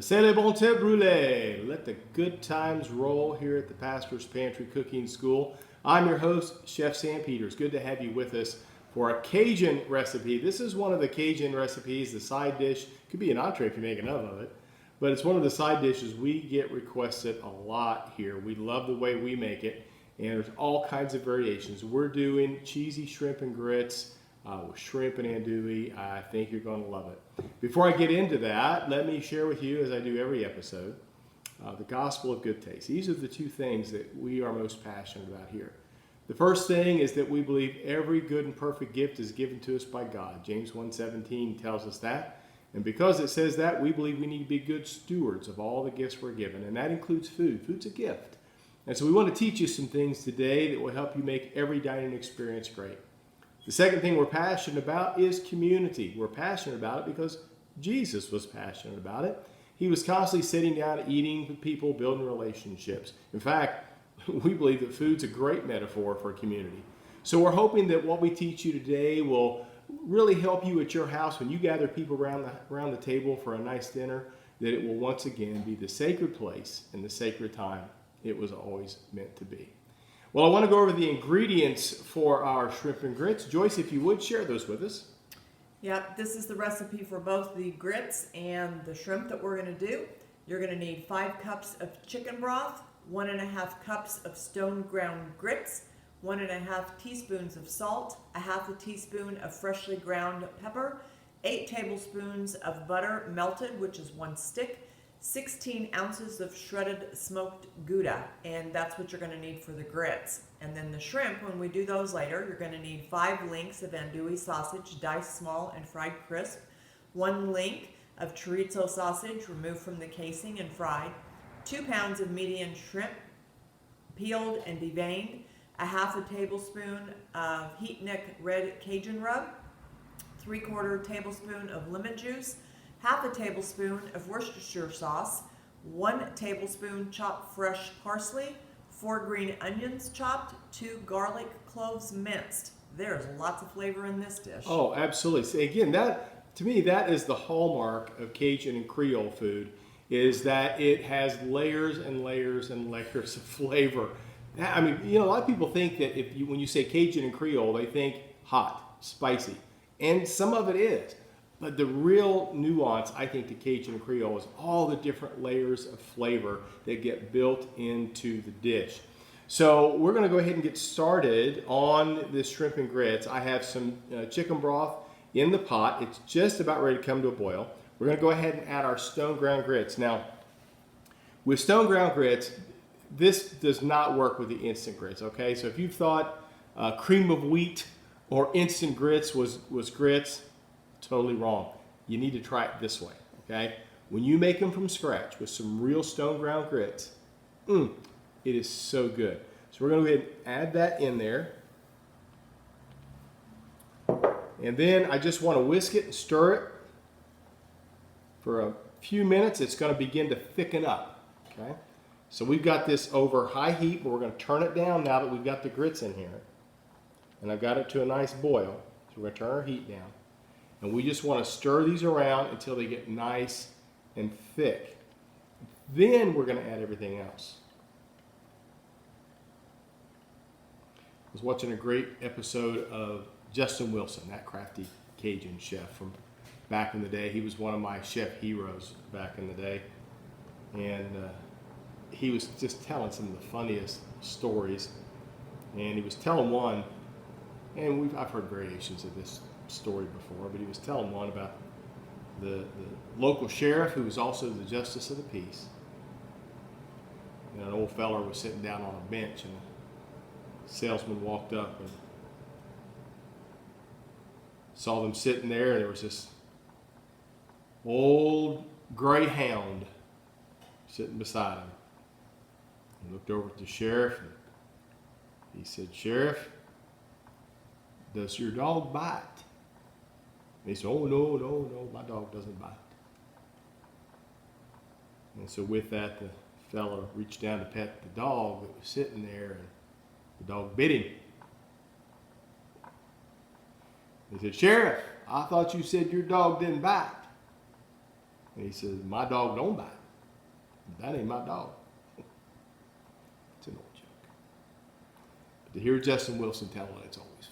C'est le bon temps brûlé. Let the good times roll here at the Pastor's Pantry Cooking School. I'm your host, Chef Sam Peters. Good to have you with us for a Cajun recipe. This is one of the Cajun recipes, the side dish. Could be an entree if you make enough of it, but it's one of the side dishes we get requested a lot here. We love the way we make it, and there's all kinds of variations. We're doing cheesy shrimp and grits with shrimp and andouille. I think you're going to love it. Before I get into that, let me share with you, as I do every episode, the gospel of good taste. These are the two things that we are most passionate about here. The first thing is that we believe every good and perfect gift is given to us by God. James 1:17 tells us that. And because it says that, we believe we need to be good stewards of all the gifts we're given. And that includes food. Food's a gift. And so we want to teach you some things today that will help you make every dining experience great. The second thing we're passionate about is community. We're passionate about it because Jesus was passionate about it. He was constantly sitting down, eating with people, building relationships. In fact, we believe that food's a great metaphor for a community. So we're hoping that what we teach you today will really help you at your house when you gather people around the table for a nice dinner, that it will once again be the sacred place and the sacred time it was always meant to be. Well, I want to go over the ingredients for our shrimp and grits. Joyce, if you would, share those with us. Yep, this is the recipe for both the grits and the shrimp that we're going to do. You're going to need 5 cups of chicken broth, 1.5 cups of stone ground grits, 1.5 teaspoons of salt, 1/2 teaspoon of freshly ground pepper, 8 tablespoons of butter melted, which is 1 stick, 16 ounces of shredded smoked Gouda, and that's what you're going to need for the grits. And then the shrimp, when we do those later, you're going to need 5 links of andouille sausage, diced small and fried crisp, 1 link of chorizo sausage removed from the casing and fried, 2 pounds of medium shrimp, peeled and deveined, 1/2 tablespoon of heat neck red Cajun rub, 3/4 tablespoon of lemon juice, 1/2 tablespoon of Worcestershire sauce, 1 tablespoon chopped fresh parsley, 4 green onions chopped, 2 garlic cloves minced. There's lots of flavor in this dish. Oh, absolutely. See, again, that to me, that is the hallmark of Cajun and Creole food, is that it has layers and layers and layers of flavor. I mean, a lot of people think that when you say Cajun and Creole, they think hot, spicy, and some of it is. But the real nuance, I think, to Cajun and Creole is all the different layers of flavor that get built into the dish. So we're going to go ahead and get started on this shrimp and grits. I have some chicken broth in the pot. It's just about ready to come to a boil. We're going to go ahead and add our stone ground grits. Now, with stone ground grits, this does not work with the instant grits, okay? So if you thought cream of wheat or instant grits was grits, totally wrong. You need to try it this way, okay? When you make them from scratch with some real stone ground grits, it is so good. So we're going to go ahead and add that in there. And then I just want to whisk it and stir it for a few minutes. It's going to begin to thicken up, okay? So we've got this over high heat, but we're going to turn it down now that we've got the grits in here. And I've got it to a nice boil. So we're going to turn our heat down. And we just want to stir these around until they get nice and thick. Then we're going to add everything else. I was watching a great episode of Justin Wilson, that crafty Cajun chef from back in the day. He was one of my chef heroes back in the day. And he was just telling some of the funniest stories. And he was telling one, and I've heard variations of this story before, but he was telling one about the local sheriff who was also the justice of the peace. And an old feller was sitting down on a bench, and a salesman walked up and saw them sitting there, and there was this old gray hound sitting beside him. He looked over at the sheriff and he said, "Sheriff, does your dog bite?" And he said, "Oh, no, my dog doesn't bite." And so with that, the fellow reached down to pet the dog that was sitting there, and the dog bit him. He said, "Sheriff, I thought you said your dog didn't bite." And he says, my dog don't bite. That ain't my dog. It's an old joke. But to hear Justin Wilson tell it, it's always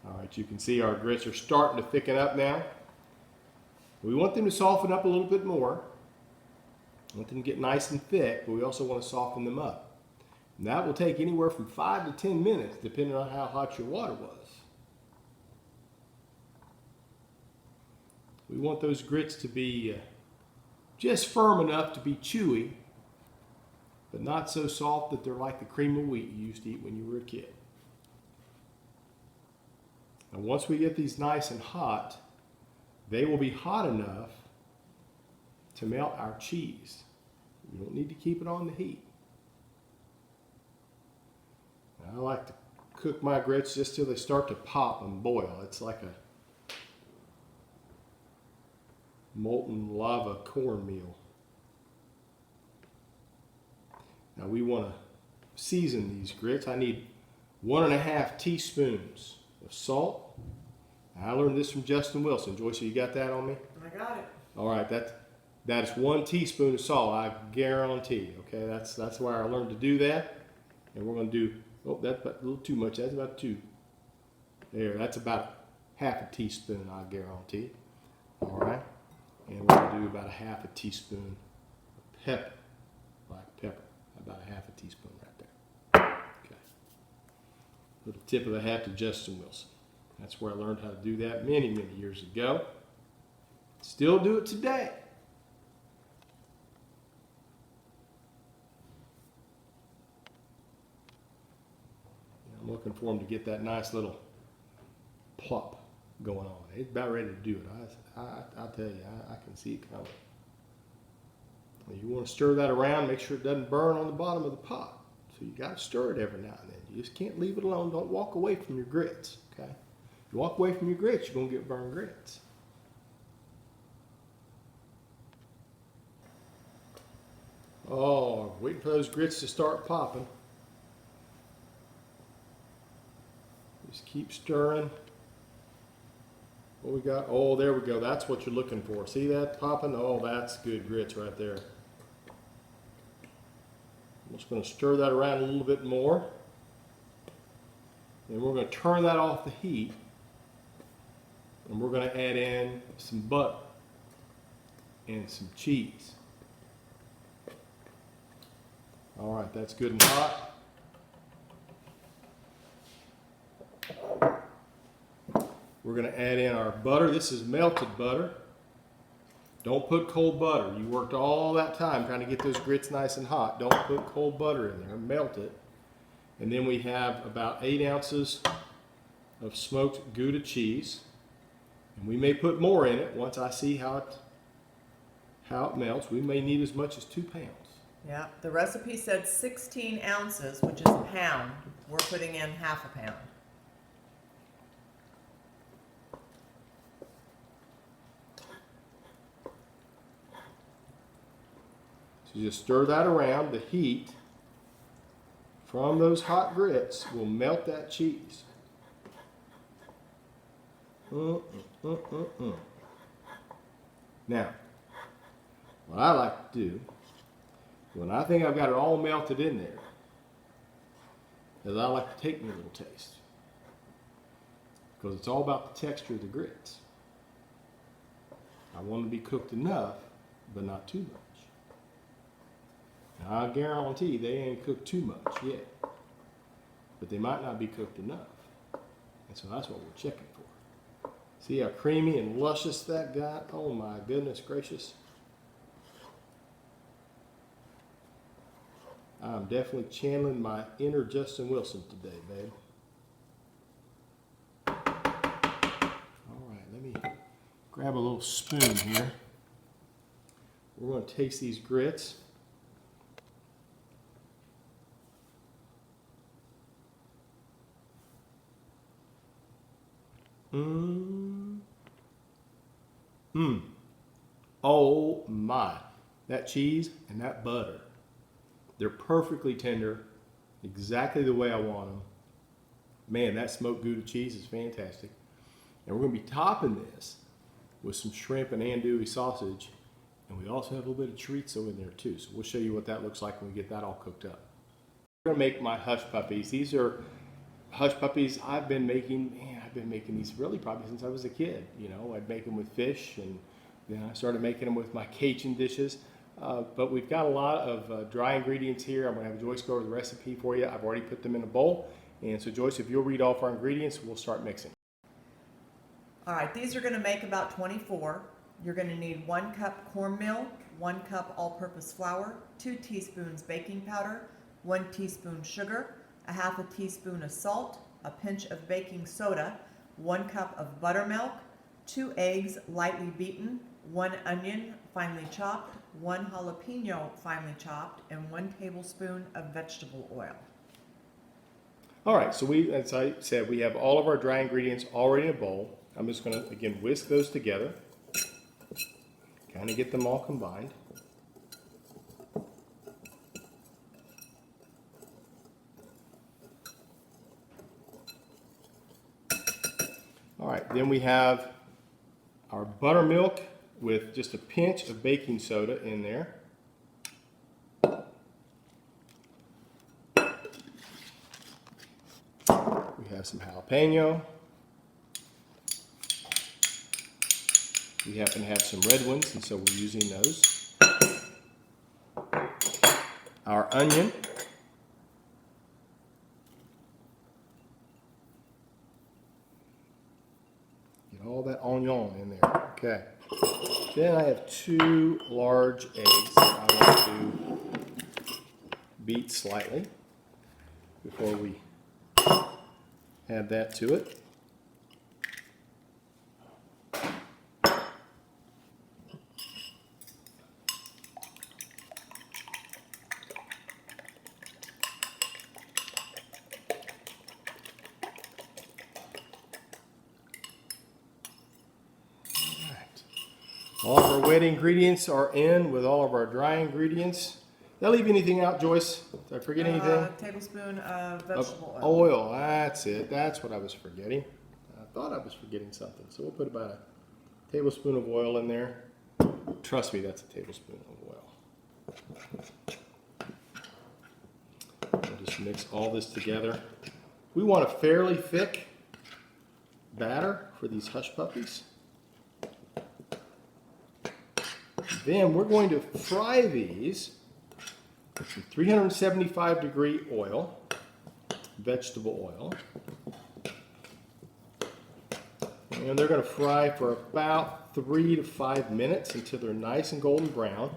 funny. All right, you can see our grits are starting to thicken up now. We want them to soften up a little bit more. We want them to get nice and thick, but we also want to soften them up. And that will take anywhere from 5 to 10 minutes, depending on how hot your water was. We want those grits to be just firm enough to be chewy, but not so soft that they're like the cream of wheat you used to eat when you were a kid. And once we get these nice and hot, they will be hot enough to melt our cheese. We don't need to keep it on the heat. I like to cook my grits just till they start to pop and boil. It's like a molten lava cornmeal. Now we want to season these grits. I need 1.5 teaspoons of salt. I learned this from Justin Wilson. Joyce, you got that on me? I got it. All right, that's 1 teaspoon of salt, I guarantee. Okay, that's why I learned to do that. And we're going to do, oh, that's a little too much. That's about 2. There, that's about 1/2 teaspoon, I guarantee. All right, and we're going to do about 1/2 teaspoon of pepper, black pepper, about 1/2 teaspoon right there. Okay, little tip of the hat to Justin Wilson. That's where I learned how to do that many, many years ago. Still do it today. I'm looking for them to get that nice little plop going on. It's about ready to do it. I'll tell you, I can see it coming. You want to stir that around, make sure it doesn't burn on the bottom of the pot. So you got to stir it every now and then. You just can't leave it alone. Don't walk away from your grits, okay? If you walk away from your grits, you're going to get burned grits. Oh, waiting for those grits to start popping. Just keep stirring. What we got? Oh, there we go. That's what you're looking for. See that popping? Oh, that's good grits right there. I'm just going to stir that around a little bit more. Then we're going to turn that off the heat. And we're going to add in some butter and some cheese. All right, that's good and hot. We're going to add in our butter. This is melted butter. Don't put cold butter. You worked all that time trying to get those grits nice and hot. Don't put cold butter in there. Melt it. And then we have about 8 ounces of smoked Gouda cheese. And we may put more in it once I see how it melts. We may need as much as 2 pounds. Yeah, the recipe said 16 ounces, which is a pound. We're putting in 1/2 pound. So you just stir that around. The heat from those hot grits will melt that cheese. Now, what I like to do, when I think I've got it all melted in there, is I like to take me a little taste. Because it's all about the texture of the grits. I want them to be cooked enough, but not too much. Now, I guarantee they ain't cooked too much yet. But they might not be cooked enough. And so that's what we're checking for. See how creamy and luscious that got? Oh my goodness gracious. I'm definitely channeling my inner Justin Wilson today, babe. All right, let me grab a little spoon here. We're going to taste these grits. Oh my. That cheese and that butter. They're perfectly tender, exactly the way I want them. Man, that smoked Gouda cheese is fantastic. And we're going to be topping this with some shrimp and andouille sausage. And we also have a little bit of chorizo in there too. So we'll show you what that looks like when we get that all cooked up. I'm gonna make my hush puppies. These are hush puppies I've been making these really probably since I was a kid. You know, I'd make them with fish, and then I started making them with my Cajun dishes. But we've got a lot of dry ingredients here. I'm gonna have Joyce go over the recipe for you. I've already put them in a bowl. And so Joyce, if you'll read off our ingredients, we'll start mixing. All right, these are going to make about 24. You're going to need 1 cup cornmeal, 1 cup all-purpose flour, 2 teaspoons baking powder, 1 teaspoon sugar, a half a teaspoon of salt, a pinch of baking soda, 1 cup of buttermilk, 2 eggs lightly beaten, 1 onion finely chopped, 1 jalapeno finely chopped, and 1 tablespoon of vegetable oil. All right, so as I said, we have all of our dry ingredients already in a bowl. I'm just going to, again, whisk those together, kind of get them all combined. All right, then we have our buttermilk with just a pinch of baking soda in there. We have some jalapeno. We happen to have some red ones, and so we're using those. Our onion. Get all that onion in there. Okay. Then I have 2 large eggs that I want to beat slightly before we add that to it. All of our wet ingredients are in with all of our dry ingredients. Did I leave anything out, Joyce? Did I forget anything? A tablespoon of vegetable Of oil. oil, that's it. That's what I was forgetting. I thought I was forgetting something. So we'll put about a tablespoon of oil in there. Trust me, that's a tablespoon of oil. We'll just mix all this together. We want a fairly thick batter for these hush puppies. Then we're going to fry these with some 375-degree oil, vegetable oil. And they're going to fry for about 3 to 5 minutes until they're nice and golden brown.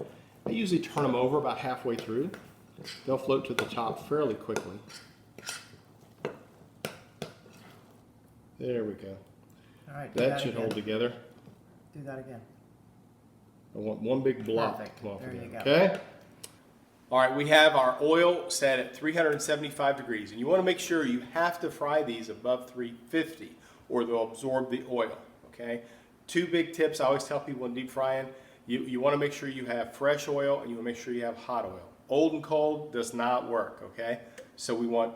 I usually turn them over about halfway through. They'll float to the top fairly quickly. There we go. All right, That should hold together. Do that again. I want one big block Perfect. to come off There again. you go. Okay? All right, we have our oil set at 375 degrees. And you want to make sure you have to fry these above 350 or they'll absorb the oil. Okay? 2 big tips I always tell people when deep frying. You want to make sure you have fresh oil and you want to make sure you have hot oil. Old and cold does not work. Okay? So we want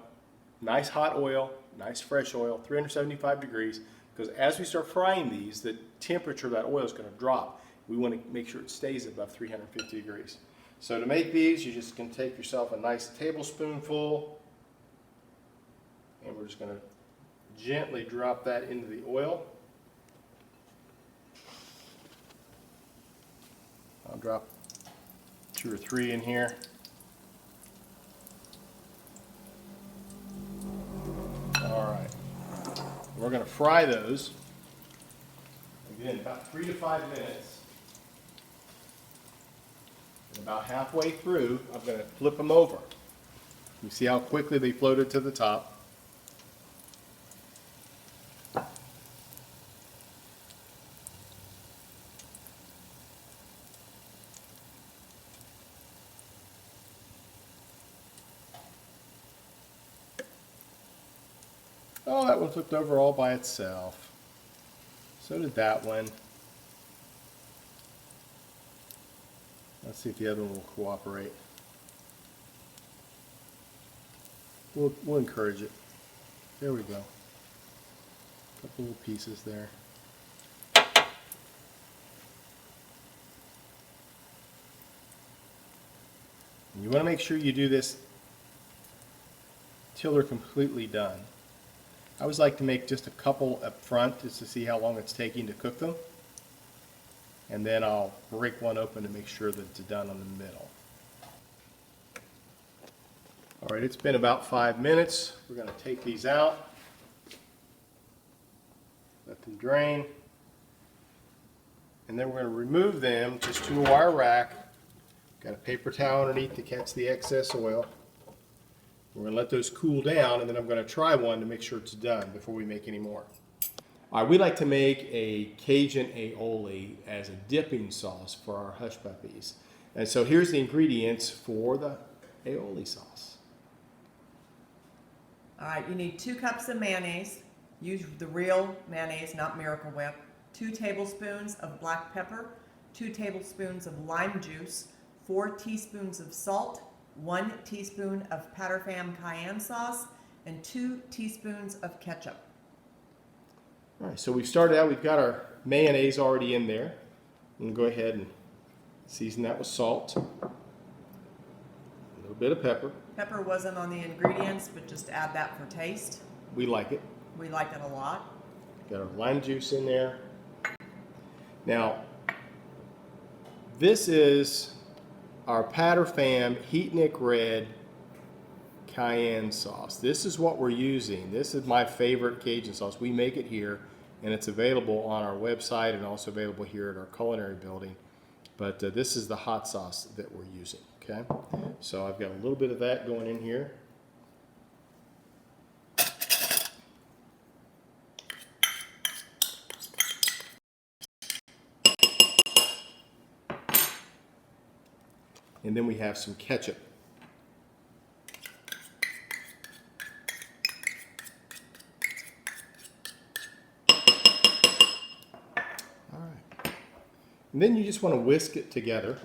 nice hot oil, nice fresh oil, 375 degrees. Because as we start frying these, the temperature of that oil is going to drop. We want to make sure it stays above 350 degrees. So to make these, you just can take yourself a nice tablespoonful, and we're just going to gently drop that into the oil. I'll drop 2 or 3 in here. All right. We're going to fry those, again, about 3 to 5 minutes. About halfway through, I'm going to flip them over. You see how quickly they floated to the top. Oh, that one flipped over all by itself. So did that one. Let's see if the other one will cooperate. We'll encourage it. There we go. Couple little pieces there. You want to make sure you do this till they're completely done. I always like to make just a couple up front just to see how long it's taking to cook them. And then I'll break one open to make sure that it's done on the middle. All right, it's been about 5 minutes. We're going to take these out. Let them drain. And then we're going to remove them just to our rack. Got a paper towel underneath to catch the excess oil. We're going to let those cool down, and then I'm going to try one to make sure it's done before we make any more. All right, we like to make a Cajun aioli as a dipping sauce for our hush puppies. And so here's the ingredients for the aioli sauce. All right, you need 2 cups of mayonnaise. Use the real mayonnaise, not Miracle Whip. 2 tablespoons of black pepper, 2 tablespoons of lime juice, 4 teaspoons of salt, 1 teaspoon of Patterfam cayenne sauce, and 2 teaspoons of ketchup. All right, so we've started out, we've got our mayonnaise already in there. I'm going to go ahead and season that with salt, a little bit of pepper. Pepper wasn't on the ingredients, but just add that for taste. We like it. We like it a lot. Got our lime juice in there. Now, this is our Patterfam Heatnik Red cayenne sauce. This is what we're using. This is my favorite Cajun sauce. We make it here, and it's available on our website and also available here at our culinary building. But this is the hot sauce that we're using, okay? So I've got a little bit of that going in here. And then we have some ketchup. All right. And then you just want to whisk it together.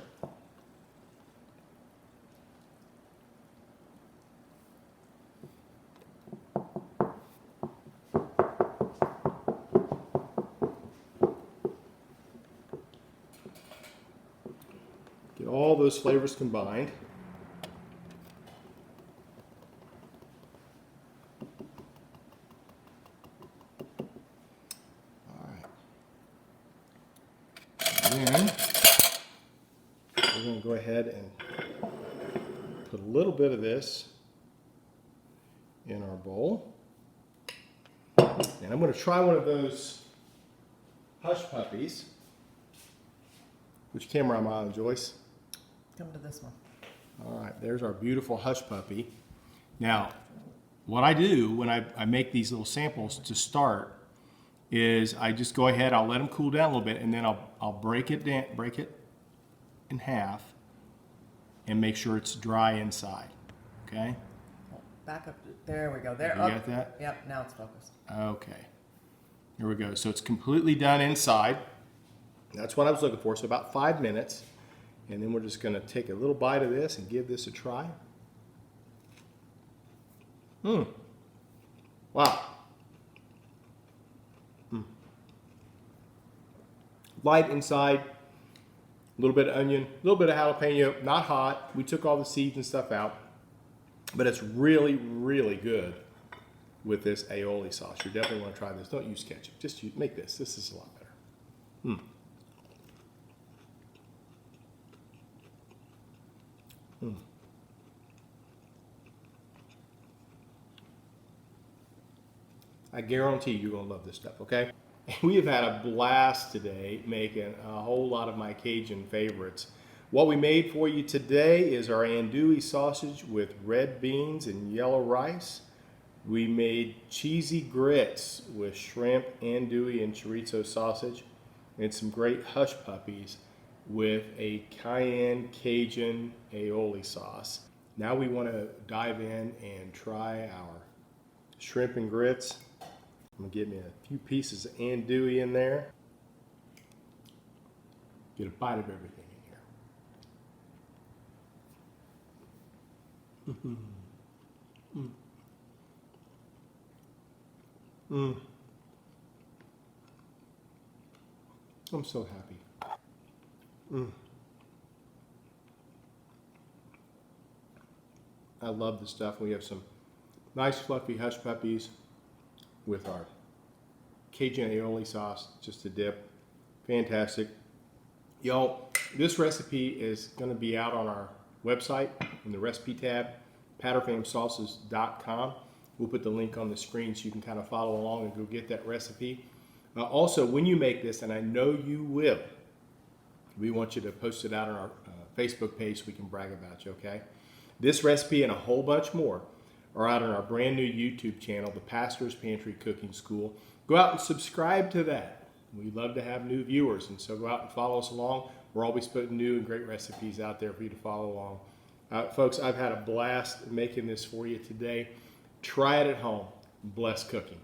Get all those flavors combined. All right. And then we're going to go ahead and put a little bit of this in our bowl. And I'm going to try one of those Hushpuppies. Which camera am I on, Joyce? Come to this one. All right, there's our beautiful Hushpuppi. Now, what I do when I make these little samples to start is I just go ahead, I'll let them cool down a little bit, and then I'll break it in half and make sure it's dry inside, okay? Back up. There we go. There. You got that? Yep, now it's focused. Okay, here we go. So it's completely done inside. That's what I was looking for, so about 5 minutes. And then we're just going to take a little bite of this and give this a try. Wow. Light inside, a little bit of onion, a little bit of jalapeno, not hot. We took all the seeds and stuff out. But it's really, really good with this aioli sauce. You definitely want to try this. Don't use ketchup. Just make this. This is a lot better. I guarantee you're going to love this stuff, okay? We have had a blast today making a whole lot of my Cajun favorites. What we made for you today is our andouille sausage with red beans and yellow rice. We made cheesy grits with shrimp, andouille, and chorizo sausage, and some great Hushpuppies with a cayenne Cajun aioli sauce. Now we want to dive in and try our shrimp and grits. I'm gonna get me a few pieces of andouille in there. Get a bite of everything in here. I'm so happy. I love the stuff. We have some nice fluffy hush puppies with our Cajun aioli sauce, just a dip. Fantastic. Y'all, this recipe is going to be out on our website in the recipe tab, patterfamsauces.com. We'll put the link on the screen so you can kind of follow along and go get that recipe. Also, when you make this, and I know you will, we want you to post it out on our Facebook page so we can brag about you, okay? This recipe and a whole bunch more are out on our brand new YouTube channel, the Pastor's Pantry Cooking School. Go out and subscribe to that. We love to have new viewers, and so go out and follow us along. We're always putting new and great recipes out there for you to follow along. Folks, I've had a blast making this for you today. Try it at home. Blessed cooking.